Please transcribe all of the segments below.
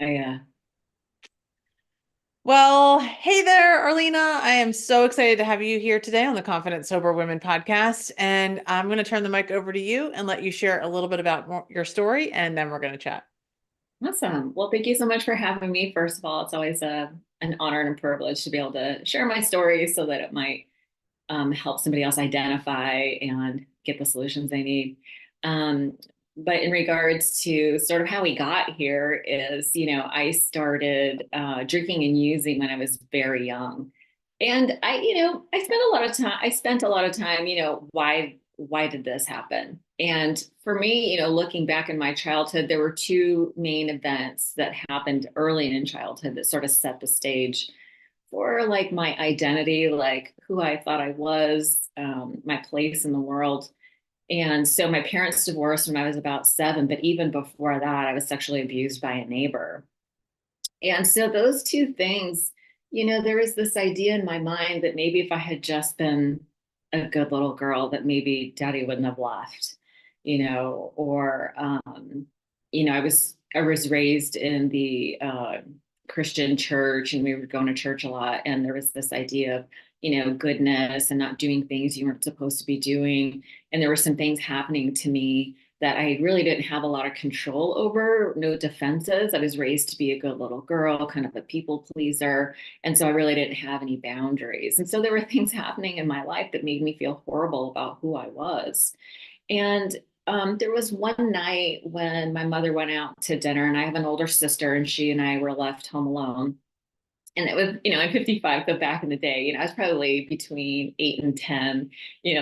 I Well, hey there, Arlina. I am so excited to have you here today on the Confident Sober Women podcast. And I'm going to turn the mic over to you and let you share a little bit about your story, and then we're going to chat. Awesome. Well, thank you so much for having me. First of all, it's always an honor and a privilege to be able to share my story so that it might help somebody else identify and get the solutions they need. Um, but in regards to sort of how we got here is, I started drinking and using when I was very young. And I spent a lot of time, why did this happen? And for me, looking back in my childhood, there were two main events that happened early in childhood that sort of set the stage for like my identity, like who I thought I was, my place in the world. And so my parents divorced when I was about 7, but even before that, I was sexually abused by a neighbor. And so those two things, there was this idea in my mind that maybe if I had just been a good little girl, that maybe daddy wouldn't have left, or I was raised in the Christian church, and we were going to church a lot, and there was this idea of goodness and not doing things you weren't supposed to be doing. And there were some things happening to me that I really didn't have a lot of control over, no defenses. I was raised to be a good little girl, kind of a people pleaser. And so I really didn't have any boundaries. And so there were things happening in my life that made me feel horrible about who I was. And there was one night when my mother went out to dinner, and I have an older sister, and she and I were left home alone. And it was, I'm 55, so back in the day, I was probably between 8 and 10,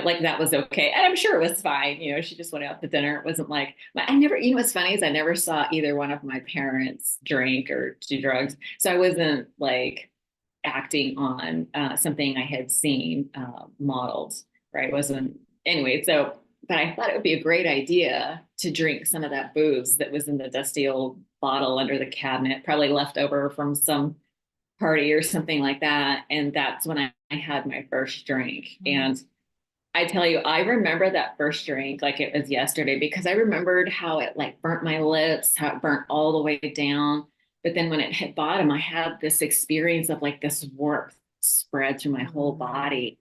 like that was okay. And I'm sure it was fine. She just went out to dinner. It wasn't like, I never, what's funny is I never saw either one of my parents drink or do drugs. So I wasn't like acting on something I had seen modeled, right? It wasn't, anyway. So, but I thought it would be a great idea to drink some of that booze that was in the dusty old bottle under the cabinet, probably left over from some party or something like that. And that's when I had my first drink. Mm. And I tell you, I remember that first drink like it was yesterday, because I remembered how it like burnt my lips, how it burnt all the way down. But then when it hit bottom, I had this experience of like this warmth spread through my whole Mm. body.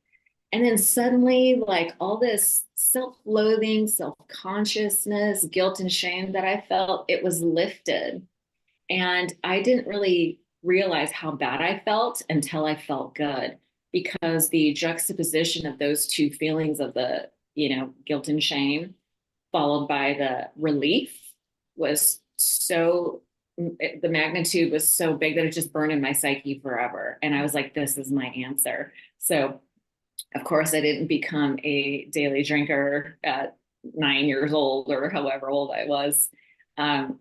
And then suddenly, like all this self loathing, self consciousness, guilt, and shame that I felt, it was lifted. And I didn't really realize how bad I felt until I felt good, because the juxtaposition of those two feelings of the, guilt and shame, followed by the relief, was so, the magnitude was so big that it just burned in my psyche forever. And I was like, this is my answer. So, of course, I didn't become a daily drinker at 9 years old or however old I was.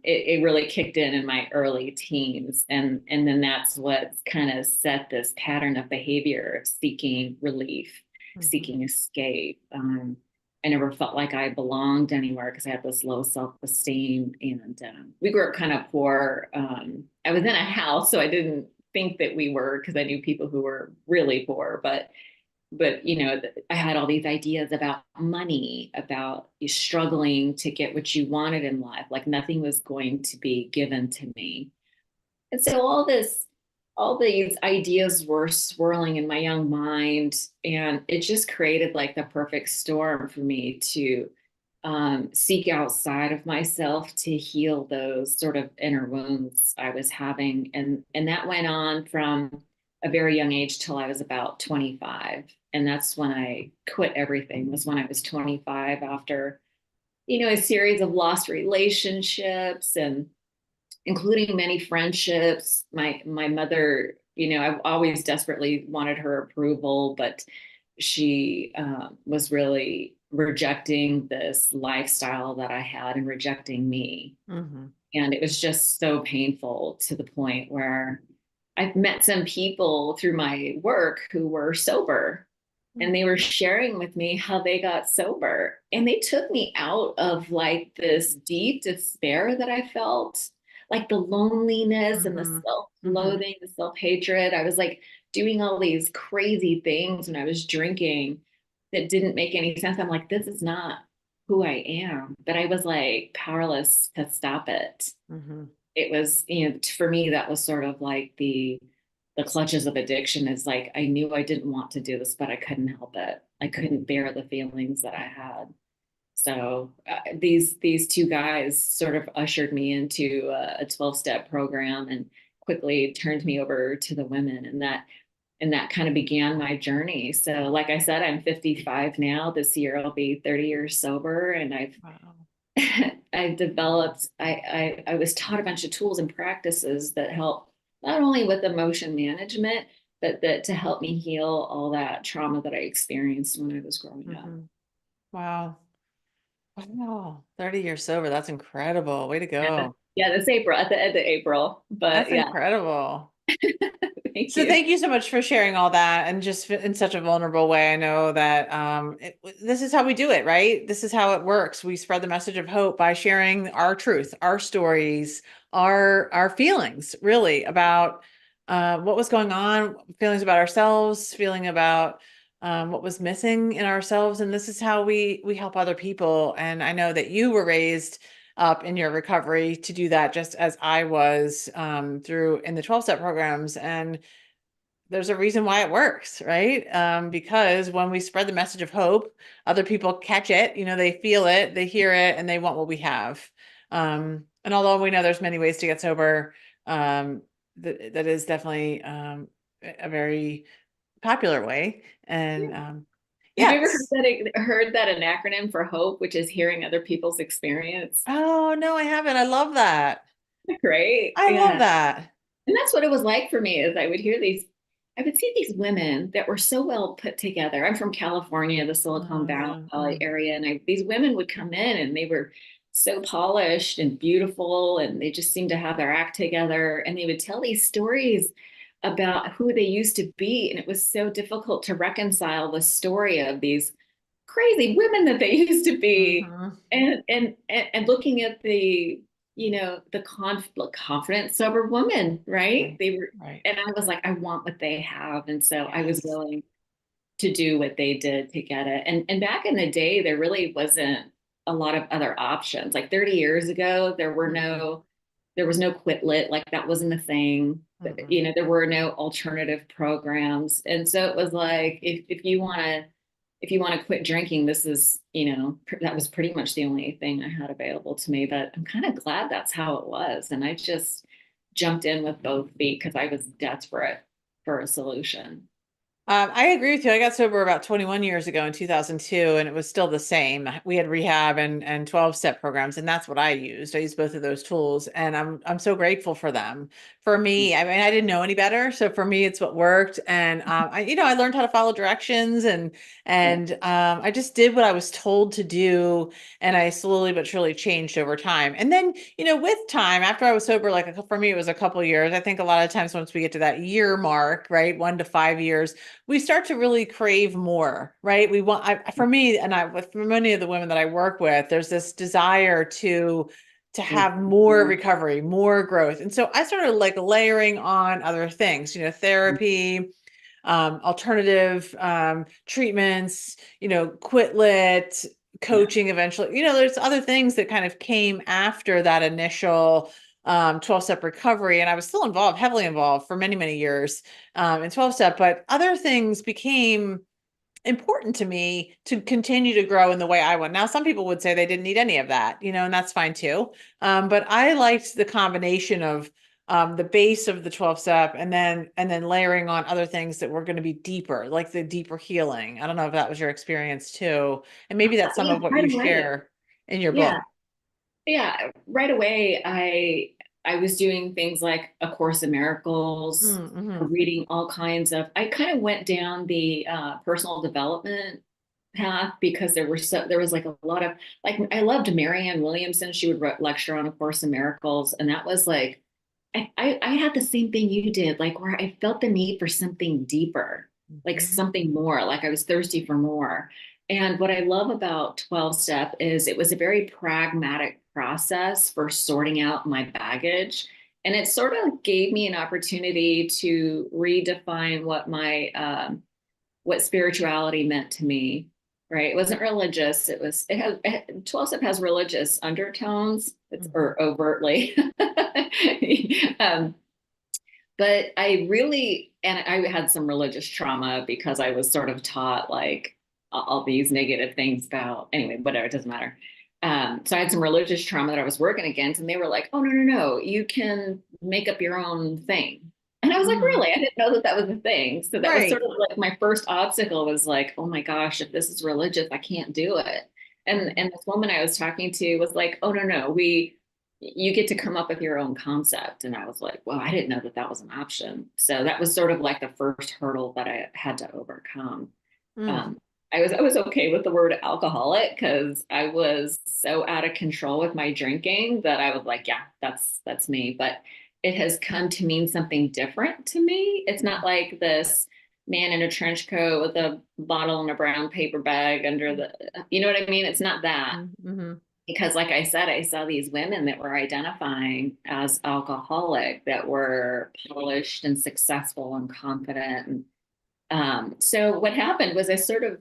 It really kicked in my early teens, and then that's what kind of set this pattern of behavior of seeking relief, Mhm. seeking escape. I never felt like I belonged anywhere because I had this low self-esteem, and we grew up kind of poor. I was in a house, so I didn't think that we were, because I knew people who were really poor, but I had all these ideas about money, about you struggling to get what you wanted in life, like nothing was going to be given to me. And so all these ideas were swirling in my young mind, and it just created like the perfect storm for me to seek outside of myself to heal those sort of inner wounds I was having. And that went on from a very young age till I was about 25. And that's when I quit everything, was when I was 25, after, a series of lost relationships, and including many friendships. My mother, I always desperately wanted her approval, but she was really rejecting this lifestyle that I had and rejecting me. Mhm. And it was just so painful, to the point where I've met some people through my work who were sober, and they were sharing with me how they got sober. And they took me out of like this deep despair that I felt, like the loneliness and the Mhm. self Mhm. loathing, the self hatred. I was like doing all these crazy things when I was drinking that didn't make any sense. I'm like, this is not who I am. But I was like powerless to stop it. Mhm. it was, for me, that was sort of like the clutches of addiction. Is like, I knew I didn't want to do this, but I couldn't help it. I couldn't bear the feelings that I had. So these two guys sort of ushered me into a 12-step program and quickly turned me over to the women, and that kind of began my journey. So like I said, I'm 55 now. This year I'll be 30 years sober, and Wow. I've developed, I was taught a bunch of tools and practices that help not only with emotion management, but that to help me heal all that trauma that I experienced when I was growing up. Hmm. Wow. Wow. 30 years sober. That's incredible. Way to Yeah, go. yeah, that's April, at the end of April. But That's yeah, incredible. thank So you. thank you so much for sharing all that and just in such a vulnerable way. I know that this is how we do it, right? This is how it works. We spread the message of hope by sharing our truth, our stories, our feelings, really about what was going on, feelings about ourselves, feeling about what was missing in ourselves, and this is how we help other people. And I know that you were raised up in your recovery to do that, just as I was through in the 12-step programs. And there's a reason why it works, right? Because when we spread the message of hope, other people catch it, they feel it, they hear it, and they want what we have. And although we know there's many ways to get sober, that is definitely a very popular way. And Have you ever yes. heard that an acronym for HOPE, which is hearing other people's experience? Oh, no, I haven't. I love that. Great. I love Yeah. that. And that's what it was like for me, is I would see these women that were so well put together. I'm from California, the Silicon Oh, yeah. Valley area, and these women would come in and they were so polished and beautiful, and they just seemed to have their act together. And they would tell these stories about who they used to be. And it was so difficult to reconcile the story of these crazy women that they used to be, Mm-hmm. and looking at the the confident sober woman, right? Right. They were, Right. and I was like, I want what they have, and so I was Yes. willing to do what they did to get it. And back in the day, there really wasn't a lot of other options. Like 30 years ago, Mm-mm. there was no quit lit, like that wasn't a thing. Mm-mm. There were no alternative programs. And so it was like, if you want to quit drinking, this is, that was pretty much the only thing I had available to me. But I'm kind of glad that's how it was. And I just jumped in with both feet because I was desperate for a solution. I agree with you. I got sober about 21 years ago in 2002, and it was still the same. We had rehab and 12-step programs, and that's what I used. I used both of those tools, and I'm so grateful for them. For me, I mean, I didn't know any better, so for me, it's what worked. And I learned how to follow directions, and Yeah. I just did what I was told to do, and I slowly but surely changed over time. And then, with time, after I was sober, like for me, it was a couple years. I think a lot of times once we get to that year mark, right, 1 to 5 years, we start to really crave more, right? We want, for me, and for many of the women that I work with, there's this desire to have more Mhm. recovery, more growth. And so I started like layering on other things, therapy, alternative treatments, quit lit, Yeah. coaching eventually. There's other things that kind of came after that initial 12-step recovery. And I was still involved, heavily involved for many, many years in 12-step, but other things became important to me to continue to grow in the way I want. Now, some people would say they didn't need any of that, and that's fine too. But I liked the combination of the base of the 12-step and then layering on other things that were going to be deeper, like the deeper healing. I don't know if that was your experience too. And maybe that's some Yeah, of what right you away. share in your Yeah. book. Yeah. Right away, I was doing things like A Course in Miracles, Mm-hmm. reading all kinds of, I kind of went down the personal development path because there was like a lot of, like, I loved Marianne Williamson. She would lecture on A Course in Miracles. And that was like, I had the same thing you did, like where I felt the need for something deeper, like Mm-hmm. something more, like I was thirsty for more. And what I love about 12 step is it was a very pragmatic process for sorting out my baggage. And it sort of gave me an opportunity to redefine what spirituality meant to me. right? It wasn't religious. It has 12 step has religious undertones. It's Mhm. or overtly. um, but I really, and I had some religious trauma because I was sort of taught like all these negative things about, anyway, whatever, it doesn't matter. So I had some religious trauma that I was working against, and they were like, oh, no, no, no, you can make up your own thing. And I was like, Mhm. really? I didn't know that that was a thing. So that was sort Right. of like my first obstacle was like, oh my gosh, if this is religious, I can't do it. Mhm. And this woman I was talking to was like, oh, no, no, you get to come up with your own concept. And I was like, well, I didn't know that that was an option. So that was sort of like the first hurdle that I had to overcome. Mm. Um, I was okay with the word alcoholic because I was so out of control with my drinking that I was like, yeah, that's me. But it has come to mean something different to me. It's not like this man in a trench coat with a bottle and a brown paper bag under the, you know what I mean? It's not that Mhm. because like I said, I saw these women that were identifying as alcoholic that were polished and successful and confident. And so what happened was I sort of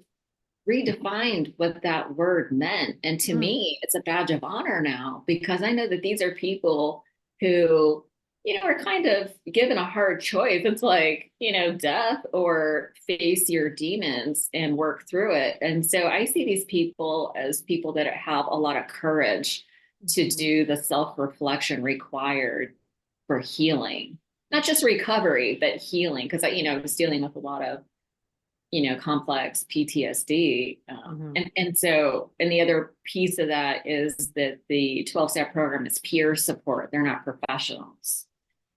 redefined what that word meant. And to Mm. me, it's a badge of honor now because I know that these are people who, are kind of given a hard choice. It's like, death or face your demons and work through it. And so I see these people as people that have a lot of courage to Mhm. do the self reflection required for healing, not just recovery, but healing. Because I was dealing with a lot of complex PTSD. Mhm. And the other piece of that is that the 12-step program is peer support. They're not professionals,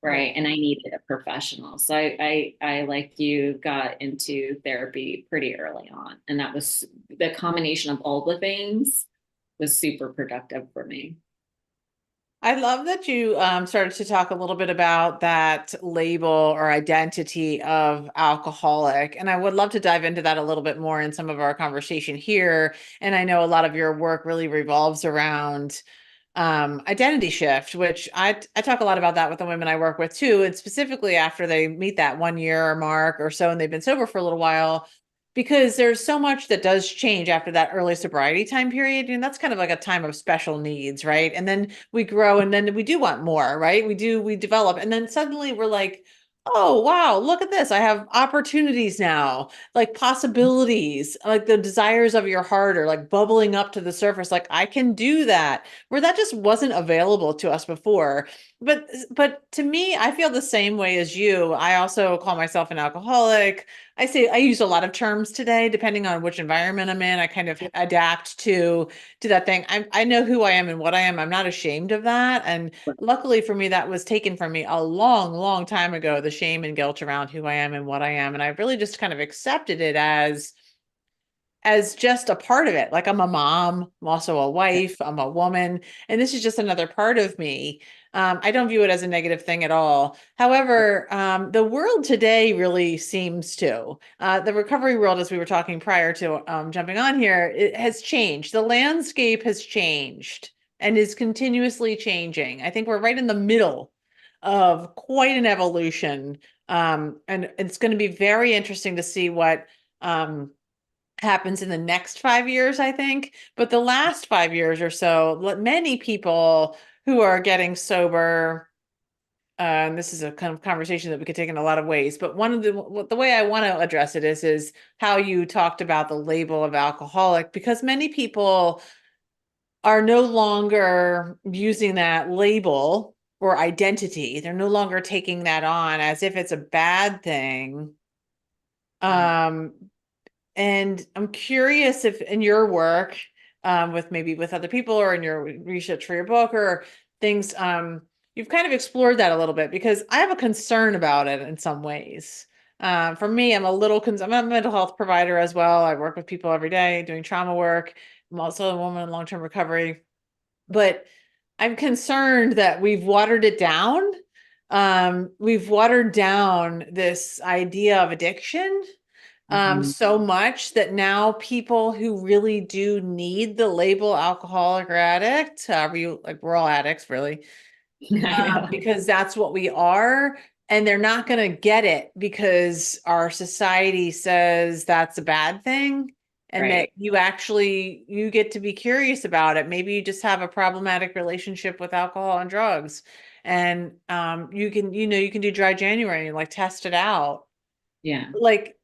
Right. right? And I needed a professional. So I like you got into therapy pretty early on. And that was the combination of all the things was super productive for me. I love that you started to talk a little bit about that label or identity of alcoholic. And I would love to dive into that a little bit more in some of our conversation here. And I know a lot of your work really revolves around identity shift, which I talk a lot about that with the women I work with too. And specifically after they meet that 1 year mark or so, and they've been sober for a little while, because there's so much that does change after that early sobriety time period. And that's kind of like a time of special needs, right? And then we grow and then we do want more, right? We develop. And then suddenly we're like, oh, wow, look at this. I have opportunities now, like possibilities, like the desires of your heart are like bubbling up to the surface. Like I can do that, where that just wasn't available to us before. But to me, I feel the same way as you. I also call myself an alcoholic. I say I use a lot of terms today, depending on which environment I'm in. I kind of adapt to that thing. I know who I am and what I am. I'm not ashamed of that. And luckily for me, that was taken from me a long, long time ago, the shame and guilt around who I am and what I am. And I really just kind of accepted it as just a part of it. Like I'm a mom, I'm also a wife, I'm a woman, and this is just another part of me. I don't view it as a negative thing at all. However, the world today really seems to. The recovery world, as we were talking prior to jumping on here, it has changed. The landscape has changed and is continuously changing. I think we're right in the middle of quite an evolution. And it's going to be very interesting to see what um, happens in the next 5 years, I think. But the last 5 years or so, many people who are getting sober, and this is a kind of conversation that we could take in a lot of ways, but one of the way I want to address it is how you talked about the label of alcoholic, because many people are no longer using that label or identity. They're no longer taking that on as if it's a bad thing. Mhm. Um, And I'm curious if in your work, with maybe with other people or in your research for your book or things, you've kind of explored that a little bit because I have a concern about it in some ways. For me, I'm a mental health provider as well. I work with people every day doing trauma work. I'm also a woman in long-term recovery, but I'm concerned that we've watered it down. We've watered down this idea of addiction Mhm. so much that now people who really do need the label alcoholic or addict, however you like, we're all addicts, really, I know. because that's what we are. And they're not going to get it because our society says that's a bad thing. and that Right. you get to be curious about it. Maybe you just have a problematic relationship with alcohol and drugs, and you can do dry January and like test it out. Yeah. Like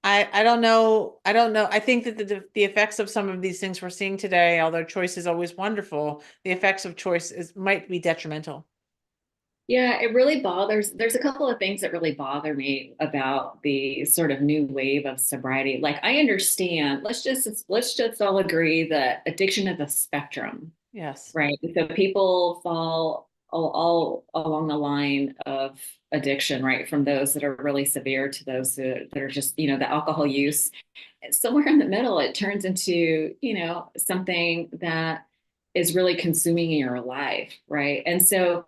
I don't know. I don't know. I think that the effects of some of these things we're seeing today, although choice is always wonderful, the effects of choice might be detrimental. Yeah, it really bothers. There's a couple of things that really bother me about the sort of new wave of sobriety. Like I understand, let's just all agree that addiction is a spectrum, Yes. right? So people fall all along the line of addiction, right? From those that are really severe to those that are just, the alcohol use. Somewhere in the middle, it turns into, something that is really consuming your life, right? And so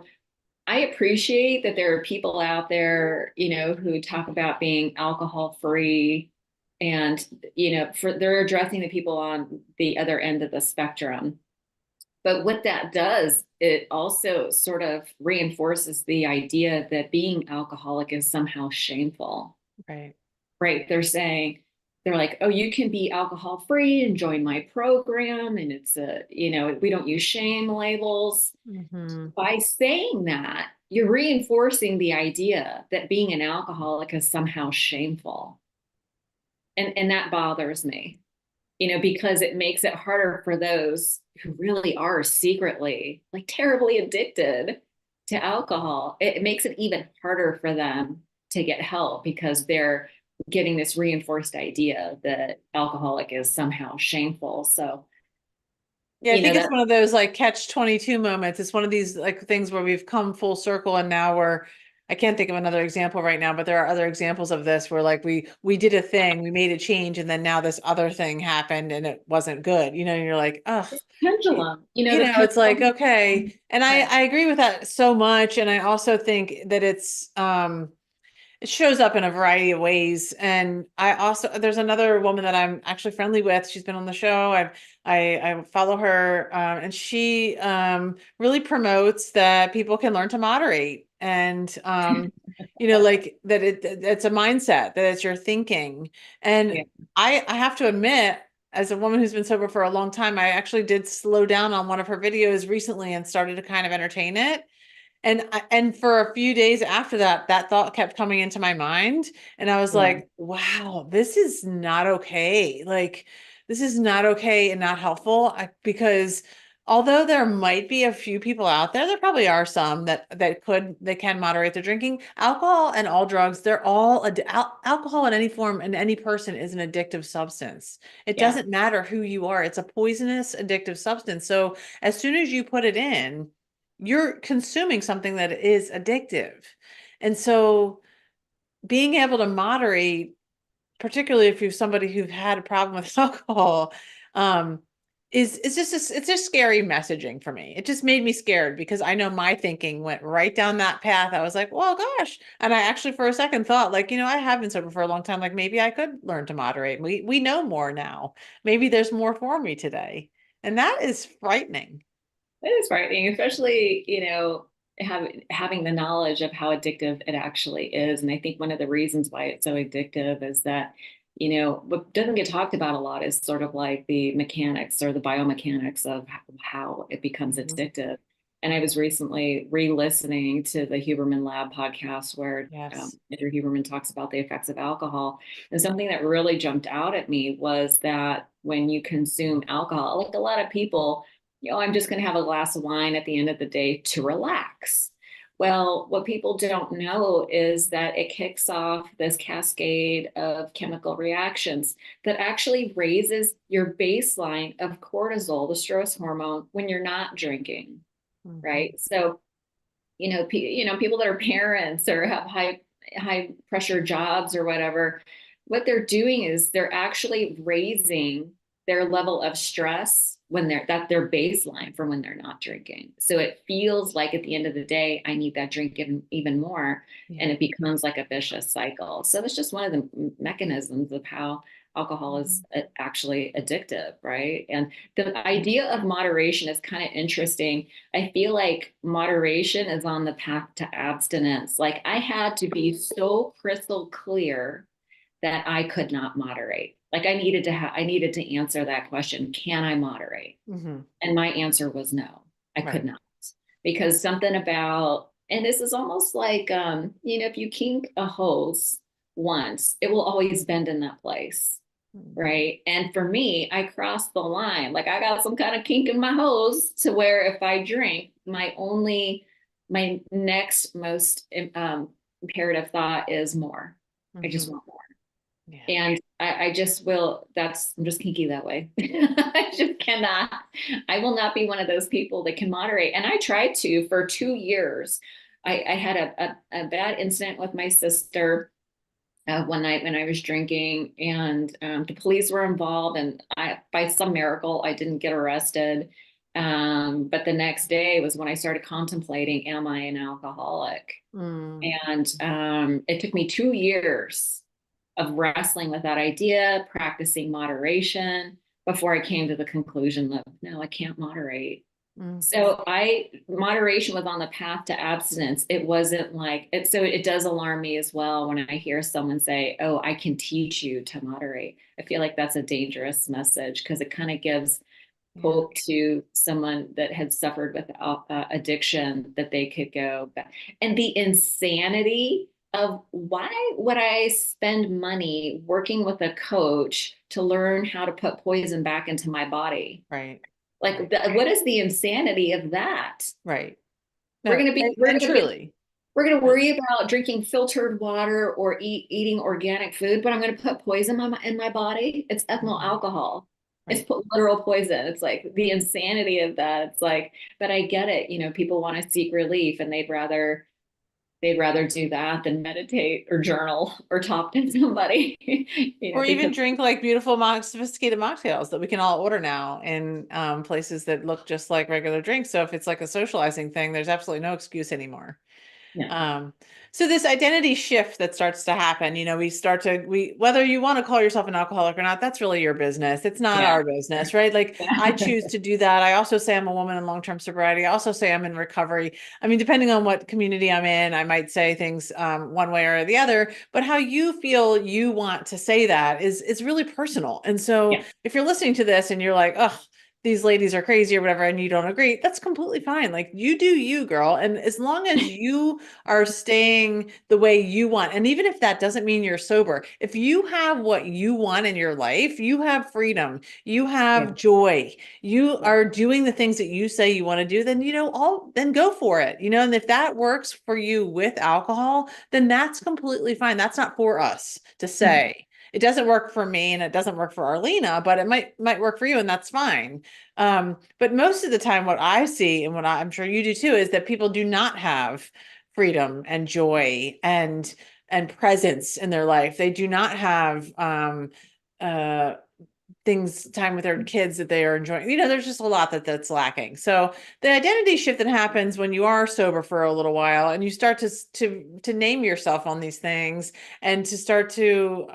I appreciate that there are people out there, who talk about being alcohol free and, they're addressing the people on the other end of the spectrum. But what that does, it also sort of reinforces the idea that being alcoholic is somehow shameful, Right. right? They're like, oh, you can be alcohol free and join my program. And we don't use shame labels. Hmm. By saying that, you're reinforcing the idea that being an alcoholic is somehow shameful. And that bothers me, because it makes it harder for those who really are secretly like terribly addicted to alcohol. It makes it even harder for them to get help because they're getting this reinforced idea that alcoholic is somehow shameful. So, Yeah, I think it's that one of those like catch 22 moments. It's one of these like things where we've come full circle and now I can't think of another example right now, but there are other examples of this where like we did a thing, we made a change, and then now this other thing happened and it wasn't good. And you're like, oh, pendulum, the it's like, pendulum. okay. And Right. I agree with that so much. And I also think that it shows up in a variety of ways. And there's another woman that I'm actually friendly with. She's been on the show. I follow her, and she really promotes that people can learn to moderate, and like that it's a mindset, that it's your thinking. And Yeah. I have to admit, as a woman who's been sober for a long time, I actually did slow down on one of her videos recently and started to kind of entertain it. And for a few days after that, that thought kept coming into my mind. And I was Yeah. like, wow, this is not okay. Like, this is not okay and not helpful. Because although there might be a few people out there, there probably are some that can moderate their drinking. Alcohol and all drugs, they're all alcohol in any form in any person is an addictive substance. It Yeah. doesn't matter who you are. It's a poisonous addictive substance. So as soon as you put it in, you're consuming something that is addictive. And so being able to moderate, particularly if you're somebody who's had a problem with alcohol, um, it's just scary messaging for me. It just made me scared because I know my thinking went right down that path. I was like, well, gosh. And I actually for a second thought, like, I have been sober for a long time. Like maybe I could learn to moderate. We know more now. Maybe there's more for me today. And that is frightening. It is frightening, especially, having the knowledge of how addictive it actually is. And I think one of the reasons why it's so addictive is that, what doesn't get talked about a lot is sort of like the mechanics or the biomechanics of how it becomes Mhm. addictive. And I was recently re-listening to the Huberman Lab podcast where Yes. Andrew Huberman talks about the effects of alcohol. And something that really jumped out at me was that when you consume alcohol, like a lot of people, I'm just going to have a glass of wine at the end of the day to relax. Well, what people don't know is that it kicks off this cascade of chemical reactions that actually raises your baseline of cortisol, the stress hormone, when you're not drinking, Mhm. right? So, people that are parents or have high pressure jobs or whatever, what they're doing is they're actually raising their level of stress when that's their baseline from when they're not drinking. So it feels like at the end of the day, I need that drink even more. And Yeah. it becomes like a vicious cycle. So it's just one of the mechanisms of how alcohol is Mhm. actually addictive, right? And the idea of moderation is kind of interesting. I feel like moderation is on the path to abstinence. Like I had to be so crystal clear that I could not moderate. Like I needed to answer that question. Can I moderate? Hmm. And my answer was no, I could Right. not. Because something about, and this is almost like, if you kink a hose once, it will always bend in that place. Mhm. Right. And for me, I crossed the line. Like I got some kind of kink in my hose to where if I drink, my next most imperative thought is more. I just Mhm. want more. Yeah. And I just will, I'm just kinky that way. I just cannot, I will not be one of those people that can moderate. And I tried to for 2 years. I had a bad incident with my sister one night when I was drinking, and the police were involved. And by some miracle, I didn't get arrested. But the next day was when I started contemplating, am I an alcoholic? Mm. And it took me 2 years of wrestling with that idea, practicing moderation before I came to the conclusion that no, I can't moderate. Mhm. So moderation was on the path to abstinence. It wasn't like it. So it does alarm me as well when I hear someone say, oh, I can teach you to moderate. I feel like that's a dangerous message because it kind of gives Yeah. hope to someone that had suffered with addiction that they could go back. And the insanity of why would I spend money working with a coach to learn how to put poison back into my body? Right. Like, Right. what is the insanity of that? Right. We're No, gonna be, we're and gonna be, truly. we're gonna No. worry about drinking filtered water or eating organic food, but I'm gonna put poison in my body. It's ethanol Mhm. alcohol. It's Right. literal poison. It's like the insanity of that. It's like, but I get it. People want to seek relief, and they'd rather do that than meditate or journal or talk to somebody. Or even Because drink like beautiful, sophisticated mocktails that we can all order now in places that look just like regular drinks. So if it's like a socializing thing, there's absolutely no excuse anymore. yeah, Um, so this identity shift that starts to happen, whether you want to call yourself an alcoholic or not, that's really your business. It's not yeah, our business, right? Like I yeah, choose to do that. I also say I'm a woman in long-term sobriety. I also say I'm in recovery. I mean, depending on what community I'm in, I might say things one way or the other, but how you feel you want to say that is really personal. And so yeah, if you're listening to this and you're like, oh, these ladies are crazy or whatever, and you don't agree, that's completely fine. Like you do you, girl. And as long as you are staying the way you want. And even if that doesn't mean you're sober, if you have what you want in your life, you have freedom, you yeah, have joy, you yeah, are doing the things that you say you want to do, then, then go for it, And if that works for you with alcohol, then that's completely fine. That's not for us to say. It doesn't work for me and it doesn't work for Arlina, but it might work for you and that's fine. But most of the time, what I see and what I'm sure you do too is that people do not have freedom and joy and presence in their life. They do not have uh time with their kids that they are enjoying. There's just a lot that's lacking. So the identity shift that happens when you are sober for a little while and you start to name yourself on these things and to start to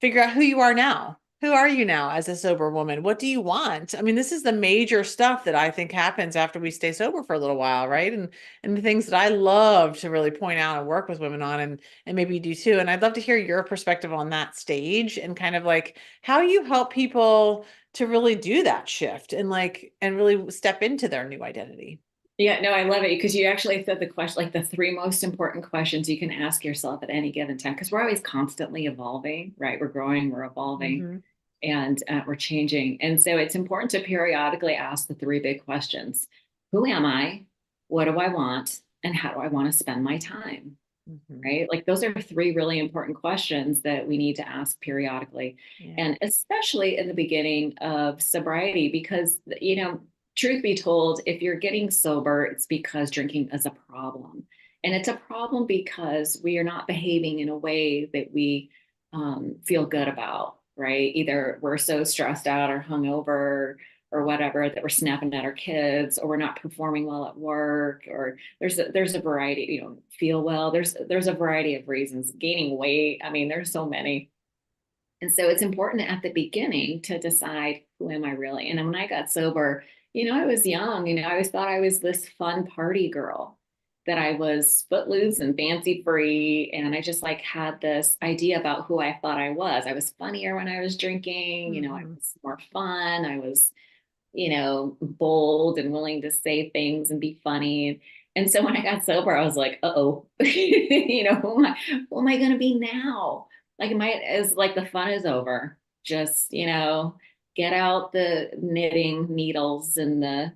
figure out who you are now. Who are you now as a sober woman? What do you want? I mean, this is the major stuff that I think happens after we stay sober for a little while, right? And the things that I love to really point out and work with women on, and maybe you do too. And I'd love to hear your perspective on that stage and kind of like how you help people to really do that shift and really step into their new identity. Yeah, no, I love it because you actually said the question, like the three most important questions you can ask yourself at any given time, because we're always constantly evolving, right? We're growing, we're evolving, Mm-hmm. and we're changing. And so it's important to periodically ask the three big questions. Who am I? What do I want? And how do I want to spend my time? Mm-hmm. Right? Like those are three really important questions that we need to ask periodically. Yeah. And especially in the beginning of sobriety, because, truth be told, if you're getting sober, it's because drinking is a problem. And it's a problem because we are not behaving in a way that we feel good about, right? Either we're so stressed out or hungover or whatever that we're snapping at our kids, or we're not performing well at work, or there's a variety, feel well, there's a variety of reasons, gaining weight, I mean there's so many. And so it's important at the beginning to decide, who am I really? And when I got sober, I was young, I always thought I was this fun party girl, that I was footloose and fancy free. And I just like had this idea about who I thought I was. I was funnier when I was drinking, you know, I Mm-hmm. was more fun. I was, you know, bold and willing to say things and be funny. And so when I got sober, I was like, uh-oh, you know, who am I going to be now? Like, am I, is like the fun is over. Just, you know, get out the knitting needles and the,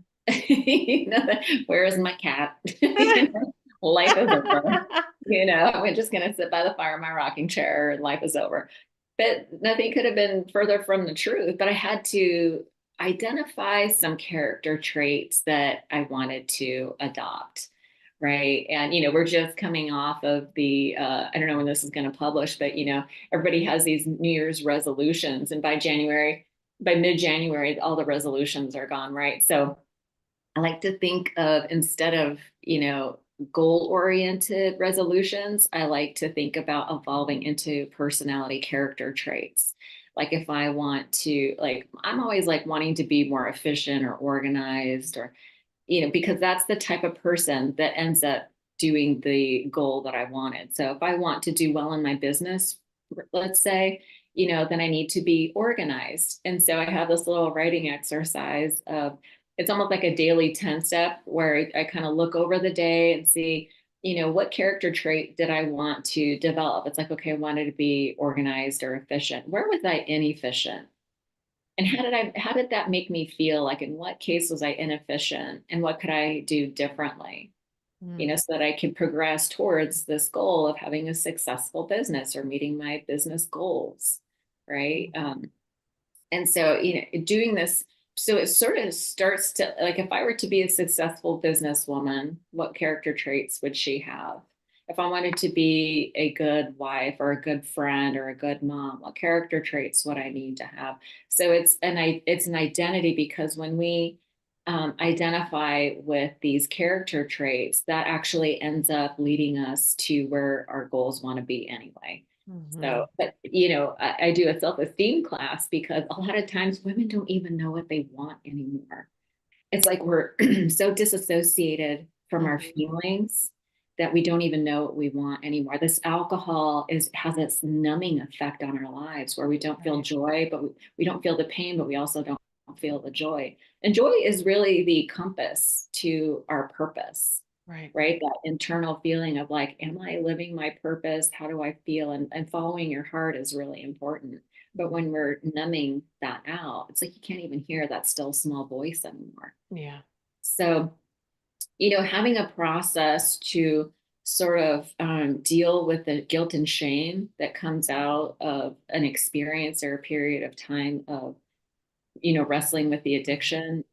you know, where is my cat? You know, life is over. You know, I'm just going to sit by the fire in my rocking chair and life is over. But nothing could have been further from the truth. But I had to identify some character traits that I wanted to adopt. Right. And, you know, we're just coming off of the, I don't know when this is going to publish, but, you know, everybody has these New Year's resolutions. And by mid January, all the resolutions are gone. Right. So I like to think of, instead of, you know, goal oriented resolutions, I like to think about evolving into personality character traits. Like if I want to, like, I'm always like wanting to be more efficient or organized, or, you know, because that's the type of person that ends up doing the goal that I wanted. So if I want to do well in my business, let's say, you know, then I need to be organized. And so I have this little writing exercise of, it's almost like a daily 10 step where I kind of look over the day and see, you know, what character trait did I want to develop? It's like, okay, I wanted to be organized or efficient. Where was I inefficient? And how did that make me feel? Like, in what case was I inefficient, and what could I do differently? You know, Mm. so that I can progress towards this goal of having a successful business or meeting my business goals. Right. And so, you know, doing this, so it sort of starts to, like, if I were to be a successful businesswoman, what character traits would she have? If I wanted to be a good wife or a good friend or a good mom, what character traits would I need to have? So it's an identity, because when we identify with these character traits, that actually ends up leading us to where our goals want to be anyway. Mm-hmm. So, but you know, I do a self-esteem class because a lot of times women don't even know what they want anymore. It's like we're so disassociated from our Mm-hmm. feelings that we don't even know what we want anymore. This alcohol has this numbing effect on our lives where we don't feel Right. joy, but we don't feel the pain, but we also don't feel the joy. And joy is really the compass to our purpose, Right. right? That internal feeling of like, am I living my purpose? How do I feel? And following your heart is really important. But when we're numbing that out, it's like you can't even hear that still small voice anymore. Yeah. So, you know, having a process to sort of deal with the guilt and shame that comes out of an experience or a period of time of, you know, wrestling with the addiction.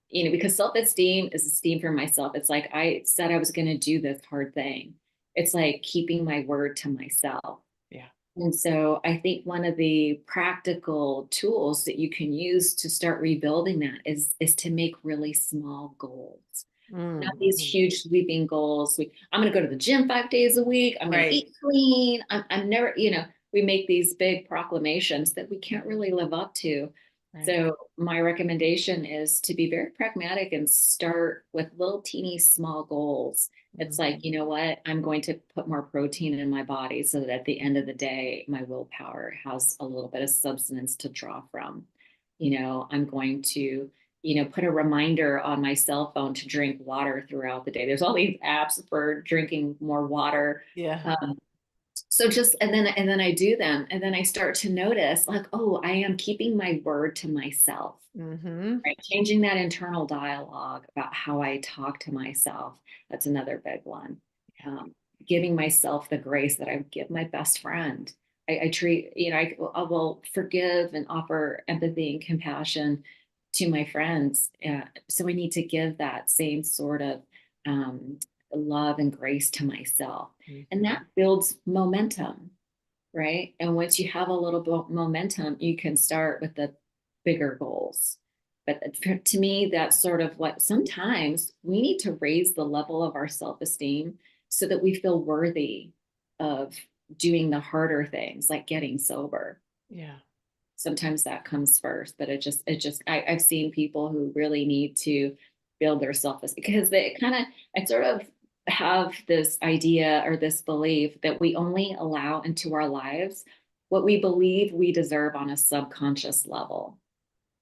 You know, because self-esteem is esteem for myself. It's like I said I was going to do this hard thing. It's like keeping my word to myself. Yeah. And so I think one of the practical tools that you can use to start rebuilding that is to make really small goals. Not these Mm-hmm. huge sweeping goals. I'm going to go to the gym 5 days a week. I'm going to Right. eat clean. I'm never, you know, we make these big proclamations that we can't really live up to. Right. So my recommendation is to be very pragmatic and start with little teeny small goals. It's like, Mm-hmm. you know what? I'm going to put more protein in my body so that at the end of the day, my willpower has a little bit of substance to draw from. You know, I'm going to, you know, put a reminder on my cell phone to drink water throughout the day. There's all these apps for drinking more water. Yeah. So just, and then I do them, and then I start to notice like, oh, I am keeping my word to myself. Mm-hmm. Right? Changing that internal dialogue about how I talk to myself. That's another big one. Yeah. Um, Giving myself the grace that I would give my best friend. I treat, you know, I will forgive and offer empathy and compassion to my friends. So I need to give that same sort of um, love and grace to myself. And Mm-hmm. that builds momentum, right? And once you have a little bit momentum, you can start with the bigger goals. But to me, that's sort of what sometimes we need to raise the level of our self esteem so that we feel worthy of doing the harder things like getting sober. Yeah. Sometimes that comes first, but I've seen people who really need to build their self esteem because it sort of have this idea or this belief that we only allow into our lives what we believe we deserve on a subconscious level,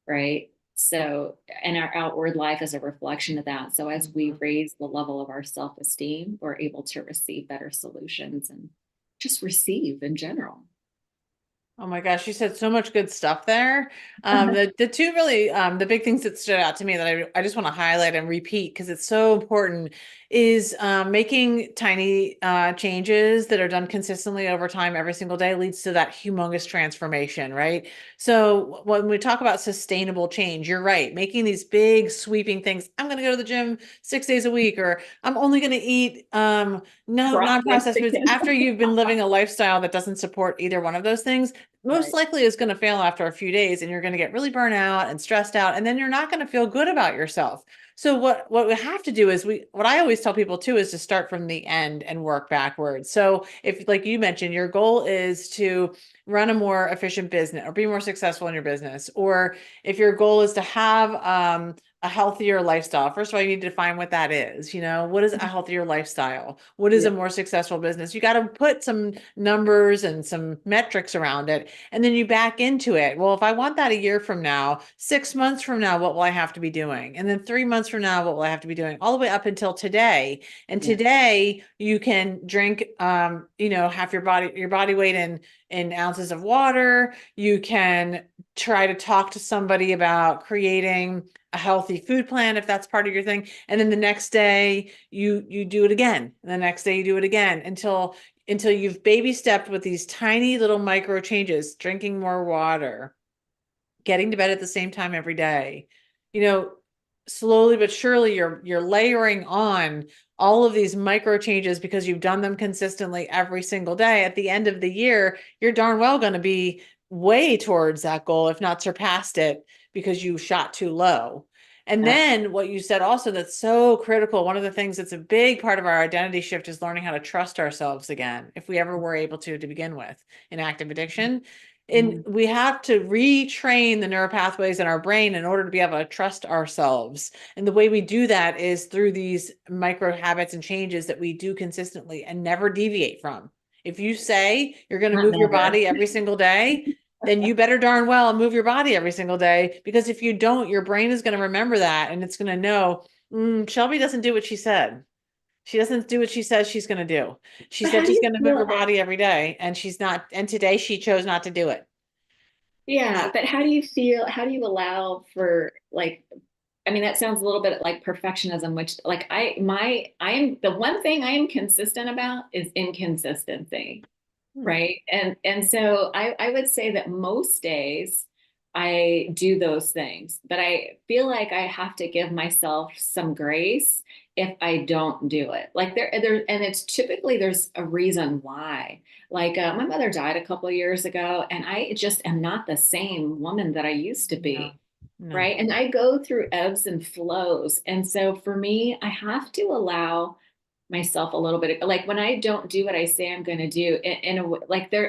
right? So, and our outward life is a reflection of that. So, as we raise the level of our self esteem, we're able to receive better solutions and just receive in general. Oh my gosh, you said so much good stuff there. The two really the big things that stood out to me that I just want to highlight and repeat because it's so important is making tiny changes that are done consistently over time every single day leads to that humongous transformation, right? So when we talk about sustainable change, you're right. Making these big sweeping things, I'm going to go to the gym 6 days a week, or I'm only going to eat no Processed non-processed foods chicken. after you've been living a lifestyle that doesn't support either one of those things most Right. likely is going to fail after a few days and you're going to get really burnt out and stressed out and then you're not going to feel good about yourself. So what we have to do is what I always tell people too is to start from the end and work backwards. So if like you mentioned your goal is to run a more efficient business or be more successful in your business, or if your goal is to have a healthier lifestyle. First of all, you need to define what that is. You know, what is a healthier lifestyle? What is Yeah. a more successful business? You got to put some numbers and some metrics around it. And then you back into it. Well, if I want that a year from now, 6 months from now, what will I have to be doing? And then 3 months from now, what will I have to be doing? All the way up until today. And Yeah. today you can drink, half your body weight in ounces of water. You can try to talk to somebody about creating a healthy food plan if that's part of your thing, and then the next day you do it again, and the next day you do it again until you've baby stepped with these tiny little micro changes, drinking more water, getting to bed at the same time every day. You know, slowly but surely you're layering on all of these micro changes because you've done them consistently every single day. At the end of the year, you're darn well going to be way towards that goal, if not surpassed it, because you shot too low. And then what you said also that's so critical, one of the things that's a big part of our identity shift is learning how to trust ourselves again, if we ever were able to begin with in active addiction. And Mhm. we have to retrain the neural pathways in our brain in order to be able to trust ourselves. And the way we do that is through these micro habits and changes that we do consistently and never deviate from. If you say you're going to Not move your never. body every single day, then you better darn well move your body every single day, because if you don't, your brain is going to remember that and it's going to know, Shelby doesn't do what she said. She doesn't do what she says she's going to do. She But how said do she's you going to move feel? her body every day and she's not. And today she chose not to do it. Yeah, but how do you feel? How do you allow for like, I mean, that sounds a little bit like perfectionism, which like I am the one thing I am consistent about is inconsistency. Hmm. Right. And so I would say that most days I do those things, but I feel like I have to give myself some grace if I don't do it. Like there, and it's typically there's a reason why. Like my mother died a couple of years ago, and I just am not the same woman that I used to No, be. no. Right. And I go through ebbs and flows. And so for me, I have to allow myself a little bit like when I don't do what I say I'm going to do in a like there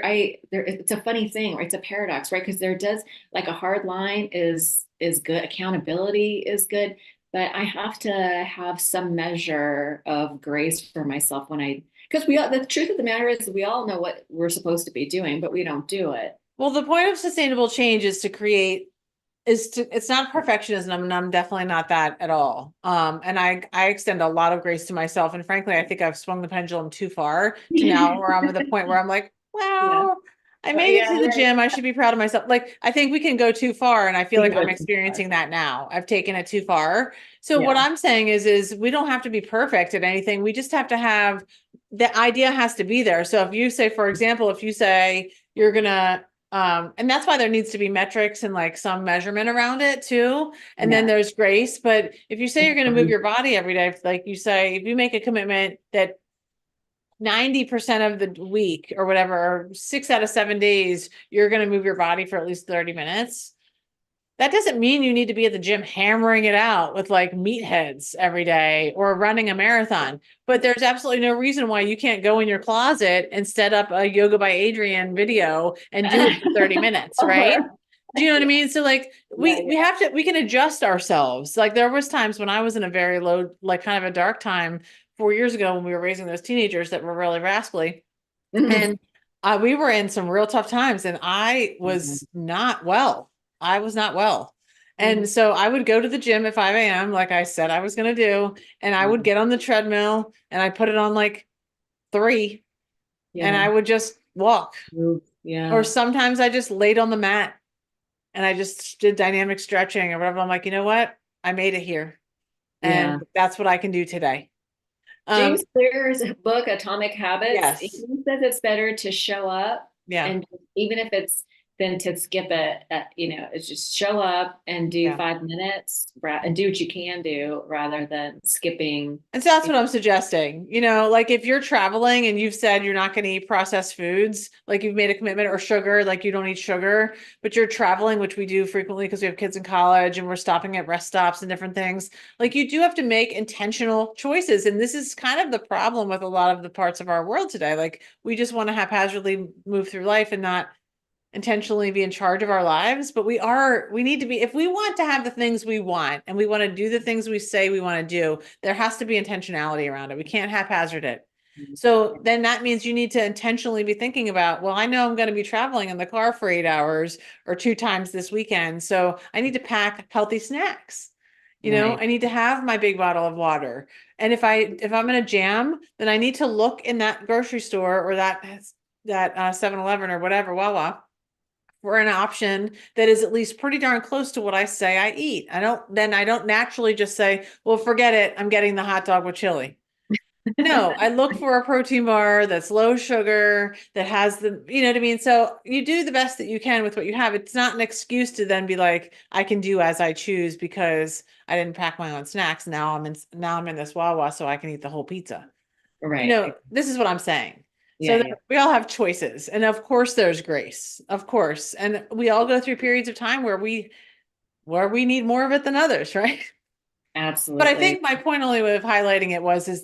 it's a funny thing, right? It's a paradox, right? Because there does like a hard line is good, accountability is good, but I have to have some measure of grace for myself when I because we all the truth of the matter is we all know what we're supposed to be doing, but we don't do it. Well, the point of sustainable change is to create it's not perfectionism, and I'm definitely not that at all. And I extend a lot of grace to myself. And frankly, I think I've swung the pendulum too far to now where I'm at the point where I'm like, Yeah. well, I But made it yeah, to the right. gym. I should be proud of myself. Like, I think we can go too far. And I feel We like can I'm go too far. experiencing that now. I've taken it too far. So what Yeah. I'm saying is we don't have to be perfect at anything. We just have to have the idea has to be there. So if you say, for example, if you say you're gonna and that's why there needs to be metrics and like some measurement around it too. And then Yeah. there's grace. But if you say you're going to move Mhm. your body every day, like you say, if you make a commitment that 90% of the week or whatever, or 6 out of 7 days, you're going to move your body for at least 30 minutes. That doesn't mean you need to be at the gym hammering it out with like meatheads every day or running a marathon. But there's absolutely no reason why you can't go in your closet and set up a Yoga by Adrienne video and do it for 30 minutes, right? Or Do you know what I mean? So like yeah, we we can adjust ourselves. Like there was times when I was in a very low, like kind of a dark time 4 years ago when we were raising those teenagers that were really rascally. Mhm. And we were in some real tough times, and I was not well. I was not well. Mhm. And so I would go to the gym at 5 a.m., like I said I was going to do, and I would get on the treadmill and I put it on like 3, and Yeah. I would just walk. Move. Or Yeah. sometimes I just laid on the mat and I just did dynamic stretching or whatever. I'm like, you know what? I made it here, Yeah. and that's what I can do today. Um, James Clear's book, Atomic Habits, he yes. says it's better to show up Yeah. and even if it's than to skip it, it's just show up and do Yeah. 5 minutes and do what you can do rather than skipping. And so that's what I'm suggesting. Like if you're traveling and you've said you're not going to eat processed foods, like you've made a commitment, or sugar, like you don't eat sugar, but you're traveling, which we do frequently because we have kids in college and we're stopping at rest stops and different things. Like you do have to make intentional choices. And this is kind of the problem with a lot of the parts of our world today. Like we just want to haphazardly move through life and not intentionally be in charge of our lives, but we need to be, if we want to have the things we want and we want to do the things we say we want to do, there has to be intentionality around it. We can't haphazard it. So then that means you need to intentionally be thinking about, well, I know I'm going to be traveling in the car for 8 hours or 2 times this weekend. So I need to pack healthy snacks. Right. I need to have my big bottle of water. And if I'm in a jam, then I need to look in that grocery store or that 7-Eleven or whatever, Wawa, for an option that is at least pretty darn close to what I say I eat. I don't naturally just say, well, forget it, I'm getting the hot dog with chili. No, I look for a protein bar that's low sugar, that has you know what I mean? So you do the best that you can with what you have. It's not an excuse to then be like, I can do as I choose because I didn't pack my own snacks. Now I'm in this Wawa, so I can eat the whole pizza. Right. This is what I'm saying. So Yeah. that Yeah. we all have choices. And of course there's grace, of course. And we all go through periods of time where we need more of it than others, right? But I Absolutely. think my point only with highlighting it is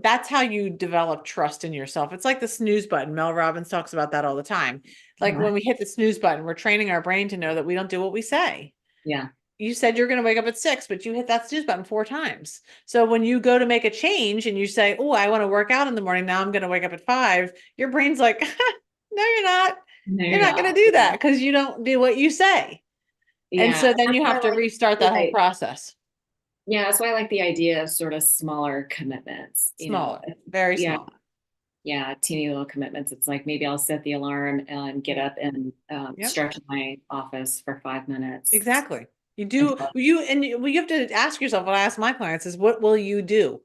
that's how you develop trust in yourself. It's like the snooze button. Mel Robbins talks about that all the time. Like Uh-huh. when we hit the snooze button, we're training our brain to know that we don't do what we say. Yeah. You said you're going to wake up at 6, but you hit that snooze button 4 times. So when you go to make a change and you say, oh, I want to work out in the morning. Now I'm going to wake up at 5. Your brain's like, no, you're not. No, You're you're not going not. to do that Yeah. because you don't do what you say. And Yeah. so And then that's you why have to restart that whole like, process. yeah, that's why I like the idea of sort of smaller commitments, Smaller, very Yeah. small. Yeah, teeny little commitments. It's like maybe I'll set the alarm and get Yeah. up and Yep. stretch in my office for 5 minutes. Exactly. You do Until, you have to ask yourself, what I ask my clients is, what will you do?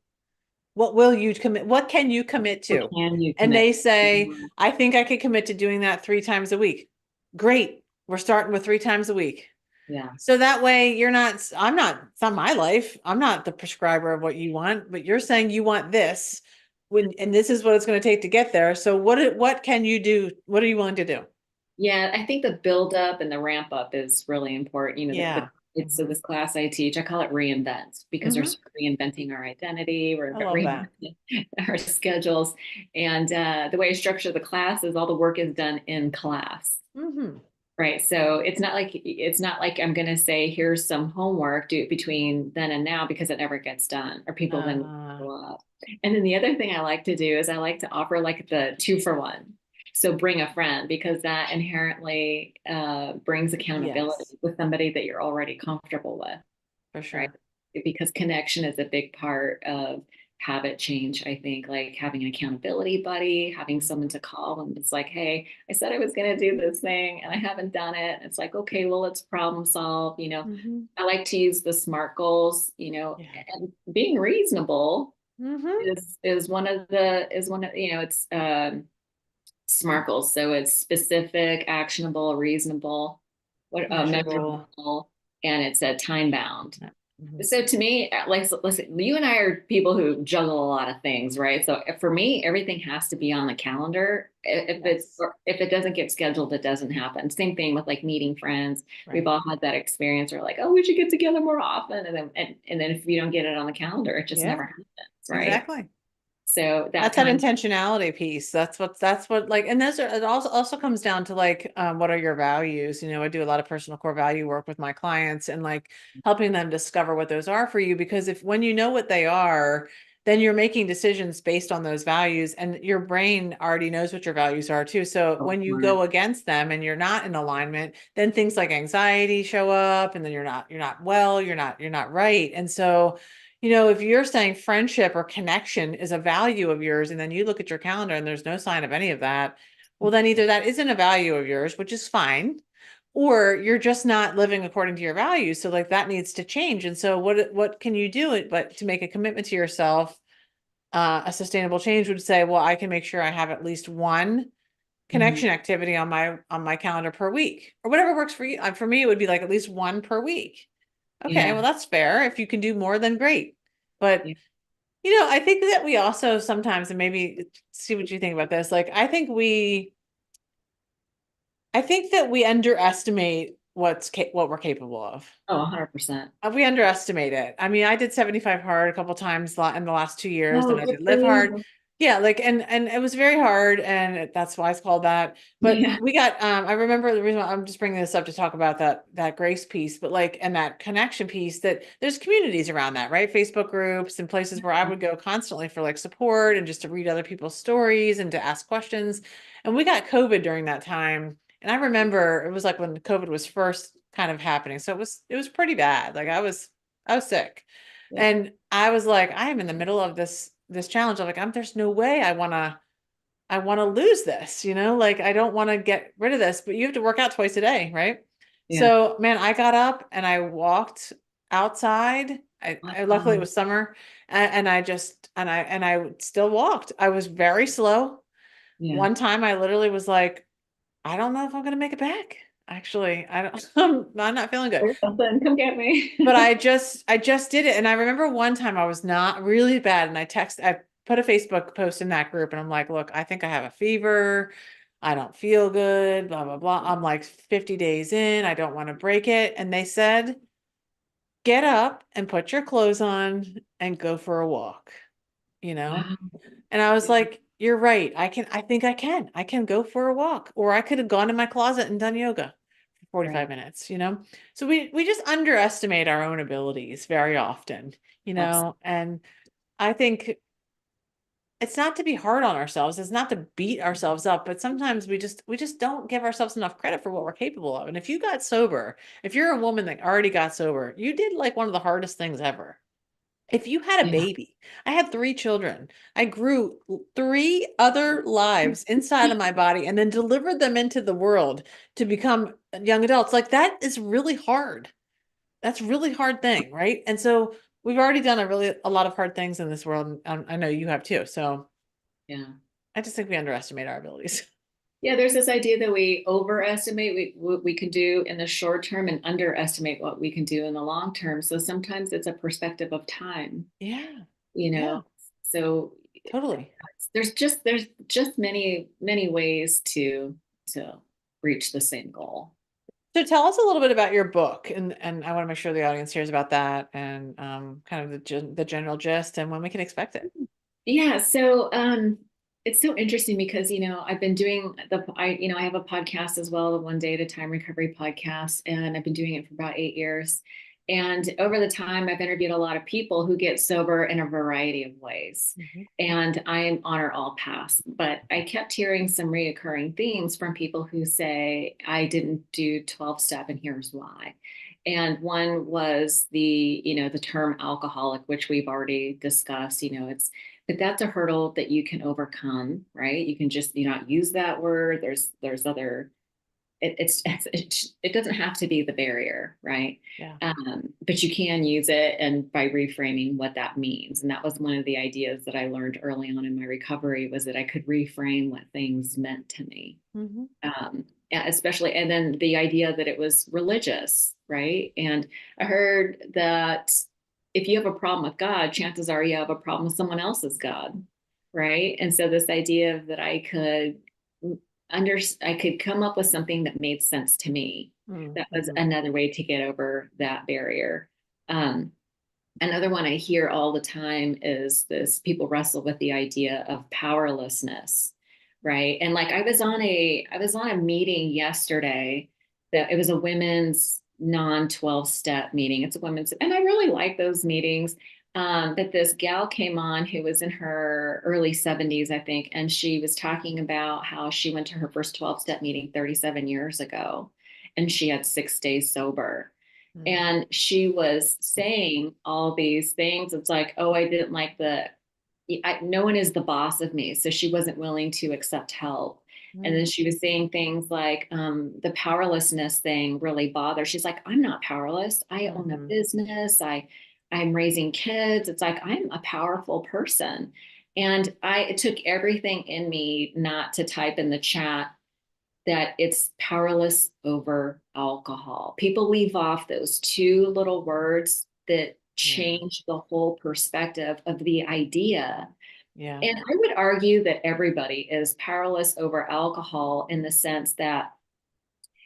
What will you commit? What can you commit what to? can you And commit they say, to? I think I could commit to doing that 3 times a week. Great. We're starting with 3 times a week. Yeah. So that way it's not my life. I'm not the prescriber of what you want, but you're saying you want this and this is what it's going to take to get there. So what can you do? What are you willing to do? Yeah, I think the build up and the ramp up is really important. Yeah. So this class I teach, I call it reinvent because we're Hmm. sort of reinventing our identity, we're I love that. reinventing our schedules. And the way I structure the class is all the work is done in class. Hmm. Right. So it's not like I'm going to say, here's some homework, do it between then and now because it never gets done or people then Uh, grow up. And then the other thing I like to do is I like to offer like the 2-for-1. So bring a friend because that inherently brings accountability yes, with somebody that you're already comfortable with, for right? sure. Because connection is a big part of habit change. I think like having an accountability buddy, having someone to call and it's like, hey, I said I was going to do this thing and I haven't done it. It's like, okay, well, let's problem solve. Hmm. I like to use the SMART goals, Yeah. and being reasonable Hmm. is one of, it's SMART goals. So it's specific, actionable, reasonable, Measurable. measurable, and it's a time bound. Mhm. So to me, like, listen, you and I are people who juggle a lot of things, right? So for me, everything has to be on the calendar. Yes. If it doesn't get scheduled, it doesn't happen. Same thing with like meeting friends. We've Right. all had that experience where like, oh, we should get together more often, and then if you don't get it on the calendar, it just Yeah, never happens, right? exactly. So that That's that time, intentionality piece. That's what like, and it also comes down to like, what are your values? I do a lot of personal core value work with my clients and like helping them discover what those are for you. Because if when you know what they are, then you're making decisions based on those values, and your brain already knows what your values are too. So So when you smart. go against them and you're not in alignment, then things like anxiety show up, and then you're not well, you're not right. And so, if you're saying friendship or connection is a value of yours, and then you look at your calendar and there's no sign of any of that, well, then either that isn't a value of yours, which is fine, or you're just not living according to your values. So like that needs to change. And so what can you do it but to make a commitment to yourself? A sustainable change would say, well, I can make sure I have at least one Mhm. connection activity on my calendar per week, or whatever works for you. For me, it would be like at least one per week. Okay, Yeah. well, that's fair. If you can do more, then great. But Yeah. I think that we also sometimes, and maybe see what you think about this, like I think that we underestimate what we're capable of. Oh, 100%. We underestimate it. I mean, I did 75 hard a couple times in the last 2 years, and Oh, I good did for live hard. you. Yeah, like and it was very hard, and that's why it's called that. But Yeah. we got I remember the reason why I'm just bringing this up to talk about that grace piece, but like and that connection piece, that there's communities around that, right? Facebook groups and places where I would go constantly for like support and just to read other people's stories and to ask questions. And we got COVID during that time. And I remember it was like when COVID was first kind of happening. So it was pretty bad. Like I was sick. Yeah. And I was like, I am in the middle of this challenge. I'm like, there's no way I want to lose this, like I don't want to get rid of this, but you have to work out twice a day, right? Yeah. So man, I got up and I walked outside. I luckily it Wow. was summer, and I still walked. I was very slow. Yeah. One time I literally was like, I don't know if I'm gonna make it back. Actually, I don't, I'm not feeling good. There's something. Come get me. But I just did it. And I remember one time I was not really bad. And I put a Facebook post in that group and I'm like, look, I think I have a fever. I don't feel good, blah, blah, blah. I'm like 50 days in. I don't want to break it. And they said, get up and put your clothes on and go for a walk, you know? Wow. And I was Yeah. like, you're right. I think I can go for a walk, or I could have gone in my closet and done yoga for 45 Right. minutes. So we just underestimate our own abilities very often. Absolutely. And I think it's not to be hard on ourselves. It's not to beat ourselves up, but sometimes we just don't give ourselves enough credit for what we're capable of. And if you got sober, if you're a woman that already got sober, you did like one of the hardest things ever. If you had a Yeah. baby, I had 3 children. I grew 3 other lives inside of my body and then delivered them into the world to become young adults. Like that is really hard. That's a really hard thing, right? And so we've already done a lot of hard things in this world. And I know you have too. So Yeah. I just think we underestimate our abilities. Yeah, there's this idea that we overestimate what we can do in the short term and underestimate what we can do in the long term. So sometimes it's a perspective of time, Yeah. you Yeah. know. So Totally. there's just many ways to reach the same goal. So tell us a little bit about your book, and I want to make sure the audience hears about that and kind of the general gist and when we can expect it. Yeah, so it's so interesting because I've been doing I have a podcast as well, the One Day at a Time Recovery podcast, and I've been doing it for about 8 years. And over the time, I've interviewed a lot of people who get sober in a variety of ways. Mhm. And I honor all paths, but I kept hearing some reoccurring themes from people who say, I didn't do 12 step and here's why. And one was the term alcoholic, which we've already discussed. But that's a hurdle that you can overcome, right? You can just not use that word. There's other it doesn't have to be the barrier, right? Yeah. But you can use it, and by reframing what that means. And that was one of the ideas that I learned early on in my recovery, was that I could reframe what things meant to me. Hmm. Yeah, especially, and then the idea that it was religious, right? And I heard that if you have a problem with God, chances are you have a problem with someone else's God, right? And so this idea that I could come up with something that made sense to me. That was Mm-hmm. another way to get over that barrier. Um, Another one I hear all the time is this: people wrestle with the idea of powerlessness, right? And like I was on a meeting yesterday that it was a women's non 12 step meeting. It's a women's, and I really like those meetings. But this gal came on who was in her early 70s, I think, and she was talking about how she went to her first 12-step meeting 37 years ago, and she had 6 days sober. Mm, And she was saying all these things. It's like, oh, I didn't like no one is the boss of me. So she wasn't willing to accept help. And then mm, she was saying things like the powerlessness thing really bothered. She's like, I'm not powerless. I own a mhm, business. I'm raising kids. It's like I'm a powerful person. And it took everything in me not to type in the chat that it's powerless over alcohol. People leave off those two little words that yeah, change the whole perspective of the idea. yeah, And I would argue that everybody is powerless over alcohol in the sense that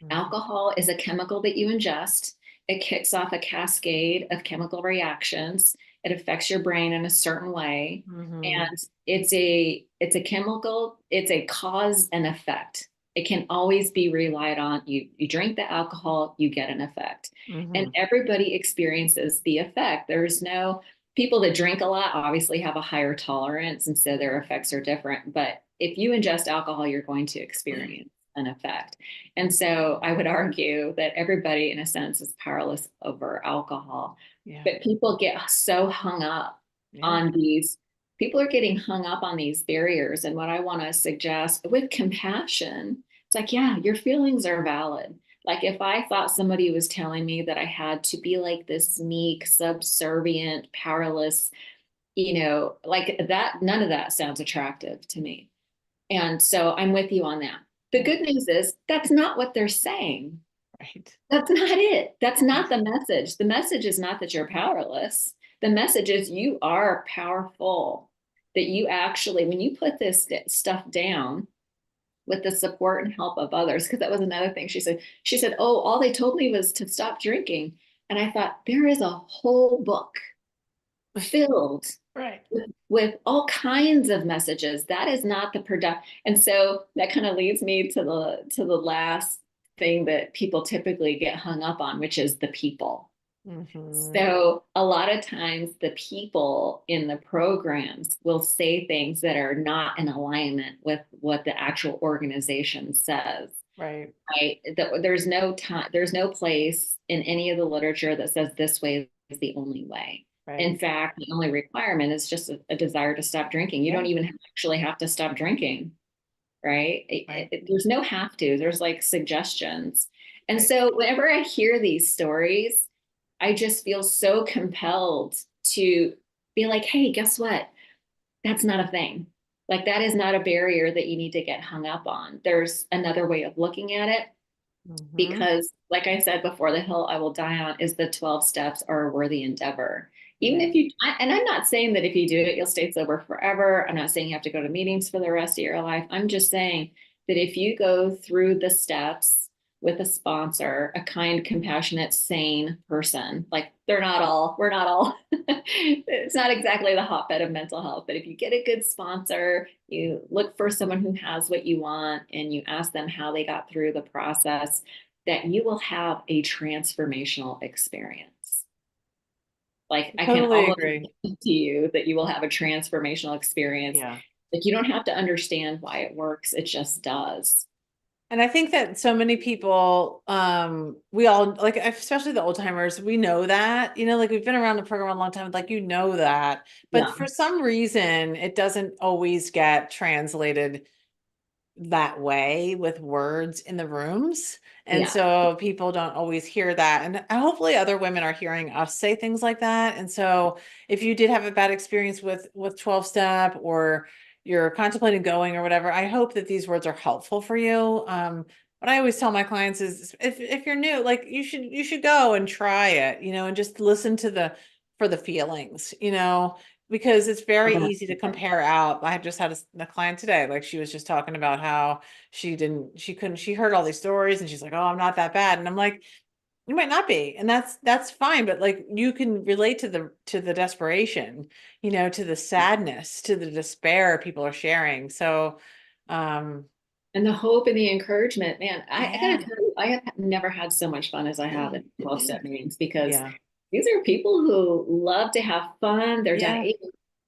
mhm, alcohol is a chemical that you ingest. It kicks off a cascade of chemical reactions. It affects your brain in a certain way. mhm, And it's a chemical, it's a cause and effect. It can always be relied on. You drink the alcohol, you get an effect. And mhm, everybody experiences the effect. There's no people that drink a lot obviously have a higher tolerance, and so their effects are different. But if you ingest alcohol, you're going to experience an effect. And so I would argue that everybody, in a sense, is powerless over alcohol. yeah, But people get so hung up yeah, on these, people are getting hung up on these barriers. And what I want to suggest with compassion, it's like, yeah, your feelings are valid. Like if I thought somebody was telling me that I had to be like this meek, subservient, powerless, like that, none of that sounds attractive to me. And so I'm with you on that. The yeah, good news is that's not what they're saying. right. That's not it. That's not the message. The message is not that you're powerless. The message is you are powerful. That you actually, when you put this stuff down with the support and help of others, because that was another thing she said, oh, all they told me was to stop drinking. And I thought, there is a whole book filled Right. with all kinds of messages. That is not the product. And so that kind of leads me to the last thing that people typically get hung up on, which is the people. Mhm, So a lot of times the people in the programs will say things that are not in alignment with what the actual organization says. right, Right? There's no time, there's no place in any of the literature that says this way is the only way. In right. fact, the only requirement is just a desire to stop drinking. You Yeah, don't even actually have to stop drinking, right? right. There's no have to, there's like suggestions. And Right. so whenever I hear these stories, I just feel so compelled to be like, hey, guess what? That's not a thing. Like that is not a barrier that you need to get hung up on. There's another way of looking at it Mhm. because like I said before, the hill I will die on is the 12 steps are a worthy endeavor. Even Yeah. if and I'm not saying that if you do it, you'll stay sober forever. I'm not saying you have to go to meetings for the rest of your life. I'm just saying that if you go through the steps with a sponsor, a kind, compassionate, sane person, like we're not all, it's not exactly the hotbed of mental health, but if you get a good sponsor, you look for someone who has what you want and you ask them how they got through the process, that you will have a transformational experience. Like I can Totally almost agree. to you that you will have a transformational experience. Yeah. Like you don't have to understand why it works, it just does. And I think that so many people, we all like, especially the old timers, we know that, like we've been around the program a long time, like, that, but Yeah. for some reason, it doesn't always get translated that way with words in the rooms. And Yeah. so people don't always hear that. And hopefully other women are hearing us say things like that. And so if you did have a bad experience with 12 step or you're contemplating going or whatever, I hope that these words are helpful for you. What I always tell my clients is if you're new, like you should go and try it, and just listen to for the feelings, because it's very easy to compare out. I just had a client today, like she was just talking about how she heard all these stories and she's like, oh, I'm not that bad. And I'm like, you might not be. And that's fine. But like you can relate to the desperation, to the sadness, to the despair people are sharing. So, um, And the hope and the encouragement, man, I gotta yeah. tell you, I have never had so much fun as I have at 12 step meetings because Yeah. these are people who love to have fun. They're done. Yeah.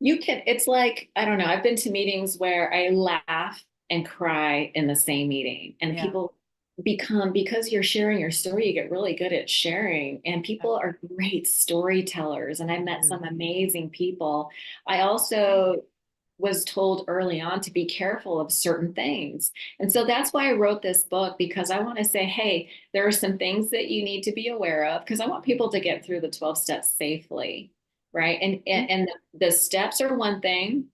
You can, it's like, I don't know. I've been to meetings where I laugh and cry in the same meeting, and Yeah. people become, because you're sharing your story, you get really good at sharing, and people are great storytellers. And I met Mhm. some amazing people. I also was told early on to be careful of certain things. And so that's why I wrote this book, because I want to say, hey, there are some things that you need to be aware of, because I want people to get through the 12 steps safely, right? And the steps are one thing,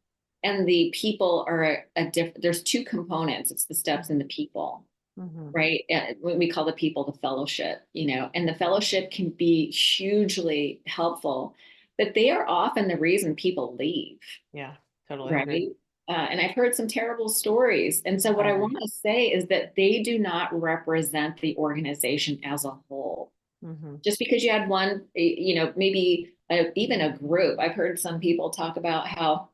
and the people are a different. There's two components. It's the steps and the people, Mhm. right? When we call the people the fellowship, and the fellowship can be hugely helpful, but they are often the reason people leave, Yeah, totally agree. right? And I've heard some terrible stories. And so, what I I agree. want to say is that they do not represent the organization as a whole. Mhm. Just because you had one, maybe even a group. I've heard some people talk about how,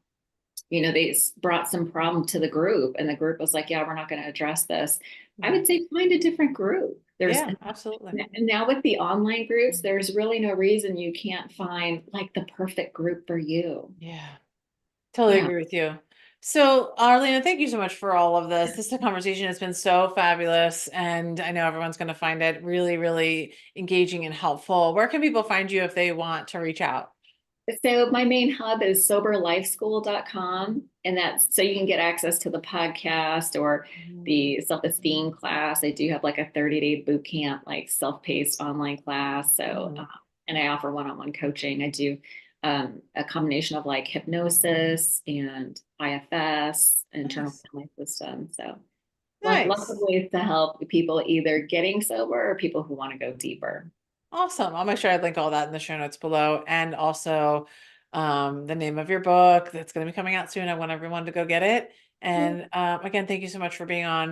they brought some problem to the group, and the group was like, yeah, we're not going to address this. I Yeah. would say find a different group. Yeah, absolutely. And now with the online groups, there's really no reason you can't find like the perfect group for you. Yeah. Totally Yeah. agree with you. So, Arlena, thank you so much for all of this. This conversation has been so fabulous, and I know everyone's going to find it really, really engaging and helpful. Where can people find you if they want to reach out? So my main hub is soberlifeschool.com, and that's so you can get access to the podcast or Mhm. the self-esteem class. I do have like a 30-day boot camp, like self-paced online class. So, Mhm. and I offer one-on-one coaching. I do a combination of like hypnosis and IFS, internal Nice. family system. So lots of Nice. ways to help people either getting sober or people who want to go deeper. Awesome. I'll make sure I link all that in the show notes below, and also the name of your book that's going to be coming out soon. I want everyone to go get it. And again, thank you so much for being on.